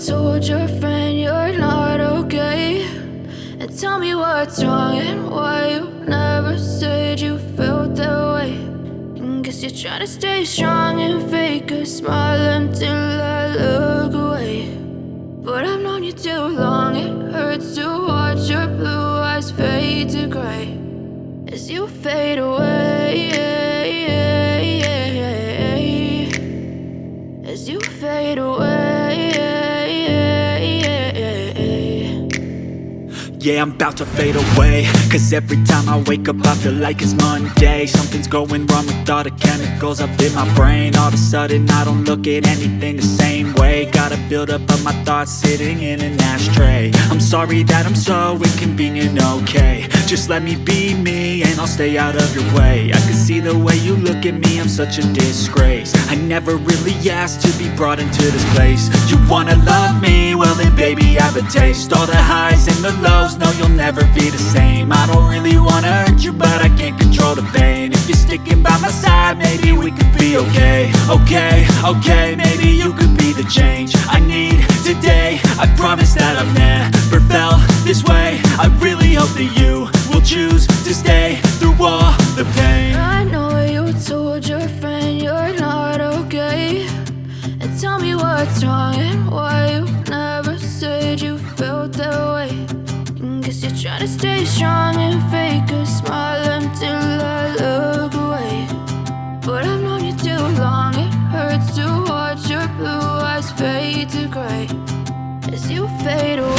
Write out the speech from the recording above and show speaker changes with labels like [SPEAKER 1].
[SPEAKER 1] told your friend you're not okay, and tell me what's wrong and why you never said you felt that way. And guess you're trying to stay strong and fake a smile until I look away. But I've known you too long, it hurts to watch your blue eyes fade to gray as you fade away, as you fade away.
[SPEAKER 2] Yeah, I'm about to fade away, cause every time I wake up I feel like it's Monday. Something's going wrong with all the chemicals up in my brain. All of a sudden I don't look at anything the same way. Gotta build up of my thoughts sitting in an ashtray. I'm sorry that I'm so inconvenient, okay. Just let me be me and I'll stay out of your way. I can see the way you look at me, I'm such a disgrace. I never really asked to be brought into this place. You wanna love me? Well then baby I have a taste. All the highs and the lows, no you'll never be the same. I don't really wanna hurt you but I can't control the pain. If you're sticking by my side maybe we could be okay. Okay, maybe you could be the change I need today. I promise that I've never felt this way. I really hope that you will choose to stay through all the pain.
[SPEAKER 1] I know you told your friend you're not okay, and tell me what's wrong and why you never said you felt that way. And guess you're trying to stay strong and fake a smile until I look away. But I've known you too long, it hurts to watch your blue eyes fade to gray as you fade away.